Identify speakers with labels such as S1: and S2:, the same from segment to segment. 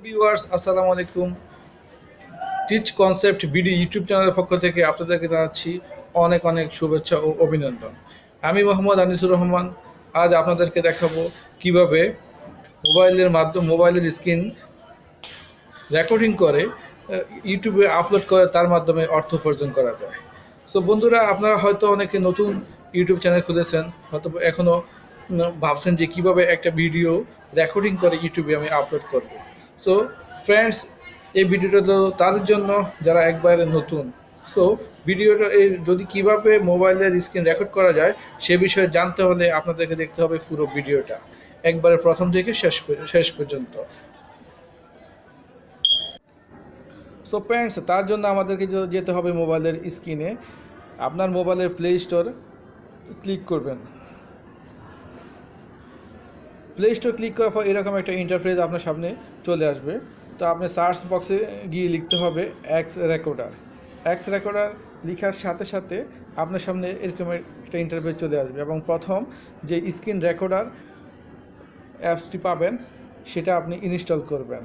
S1: Viewers আসসালামু আলাইকুম। Teach concept video YouTube চ্যানেলের পক্ষ থেকে আপনাদেরকে জানাচ্ছি অনেক অনেক শুভেচ্ছা ও অভিনন্দন। আমি মোহাম্মদ আনিসুর রহমান। আজ আপনাদেরকে দেখাবো কিভাবে মোবাইলের স্ক্রিন রেকর্ডিং করে ইউটিউবে আপলোড করে তার মাধ্যমে অর্থ উপার্জন করা যায়। সো বন্ধুরা, আপনারা হয়তো অনেকে নতুন ইউটিউব চ্যানেল খুলেছেন, হয়তো এখনও ভাবছেন যে কিভাবে একটা ভিডিও রেকর্ডিং করে ইউটিউবে আমি আপলোড করব। সো ফ্রেন্ডস, এই ভিডিওটা তো তাদের জন্য যারা একবারে নতুন। সো ভিডিওটা যদি কিভাবে মোবাইলের স্ক্রিন রেকর্ড করা যায় সে বিষয়ে জানতে হলে আপনাদেরকে দেখতে হবে পুরো ভিডিওটা একবারে প্রথম থেকে শেষ পর্যন্ত। সো ফ্রেন্ডস, তার জন্য আমাদেরকে যেতে হবে মোবাইলের স্ক্রিনে। আপনার মোবাইলের প্লে স্টোর ক্লিক করবেন। প্লে স্টোর ক্লিক করার পর এরকম একটা ইন্টারফেস আপনার সামনে চলে আসবে। তো আপনি সার্চ বক্সে গিয়ে লিখতে হবে এক্স রেকর্ডার। এক্স রেকর্ডার লেখার সাথে সাথে আপনার সামনে এরকম একটা ইন্টারফেস চলে আসবে এবং প্রথম যে স্ক্রিন রেকর্ডার অ্যাপসটি পাবেন সেটা আপনি ইনস্টল করবেন।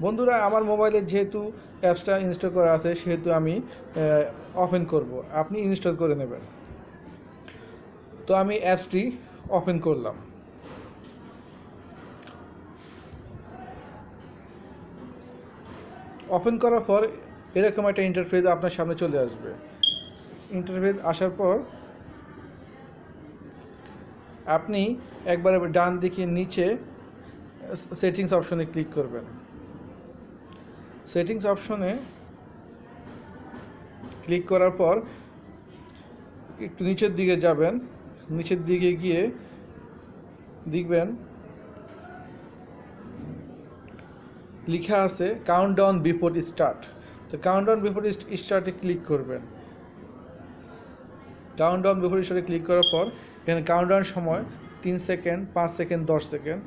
S1: বন্ধুরা, আমার মোবাইলে যেহেতু অ্যাপসটা ইনস্টল করা আছে সেহেতু আমি ওপেন করব, আপনি ইনস্টল করে নেবেন। তো আমি অ্যাপসটি ওপেন করলাম। ওপেন করার পর এরকম একটা ইন্টারফেস আপনার সামনে চলে আসবে। ইন্টারফেস আসার পর আপনি একবারে ডান দিকে নিচে সেটিংস অপশনে ক্লিক করবেন। সেটিংস অপশনে ক্লিক করার পর একটু নিচের দিকে যাবেন। নিচের দিকে গিয়ে দেখবেন লেখা আছে কাউন্টডাউন বিফোর স্টার্ট। তো কাউন্টডাউন বিফোর স্টার্টে ক্লিক করবেন। কাউন্টডাউন বিফোর স্টার্টে ক্লিক করার পর এখানে কাউন্টডাউন সময় 3 সেকেন্ড, 5 সেকেন্ড, 10 সেকেন্ড।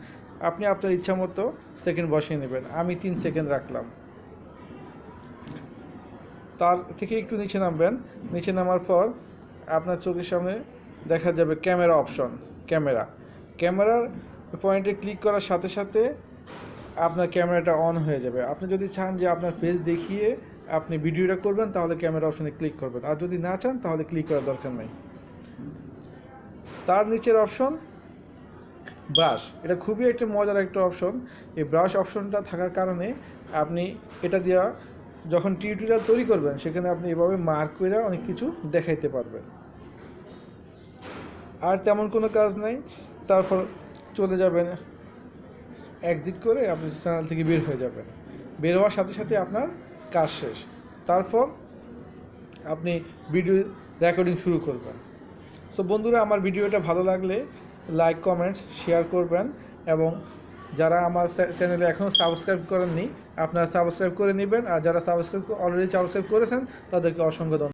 S1: আপনি আপনার ইচ্ছা মতো সেকেন্ড বসিয়ে নেবেন। আমি 3 সেকেন্ড রাখলাম। তার থেকে একটু নিচে নামবেন। নিচে নামার পর আপনার চোখের সামনে দেখা যাবে ক্যামেরা অপশন। ক্যামেরার পয়েন্টে ক্লিক করার সাথে সাথে আপনার ক্যামেরাটা অন হয়ে যাবে। আপনি যদি চান যে আপনার ফেস দেখিয়ে আপনি ভিডিওটা করবেন তাহলে ক্যামেরা অপশনে ক্লিক করবেন, আর যদি না চান তাহলে ক্লিক করার দরকার নেই। তার নিচের অপশন ব্রাশ। এটা খুবই একটা মজার একটা অপশন। এই ব্রাশ অপশনটা থাকার কারণে আপনি এটা দিয়া যখন টিউটোরিয়াল তৈরি করবেন সেখানে আপনি এভাবে মার্ক করে অনেক কিছু দেখাইতে পারবেন। আর তেমন কোনো কাজ নাই। তারপর চলে যাবেন, এক্সিট করে আপনি চ্যানেল থেকে বের হয়ে যাবেন। বের হওয়ার সাথে সাথে আপনার কাজ শেষ। তারপর আপনি ভিডিও রেকর্ডিং শুরু করবেন। সো বন্ধুরা, আমার ভিডিওটা ভালো লাগলে লাইক, কমেন্টস, শেয়ার করবেন এবং যারা আমার চ্যানেলে এখনও সাবস্ক্রাইব করেননি আপনারা সাবস্ক্রাইব করে নেবেন, আর যারা অলরেডি সাবস্ক্রাইব করেছেন তাদেরকে অসংখ্য ধন্যবাদ।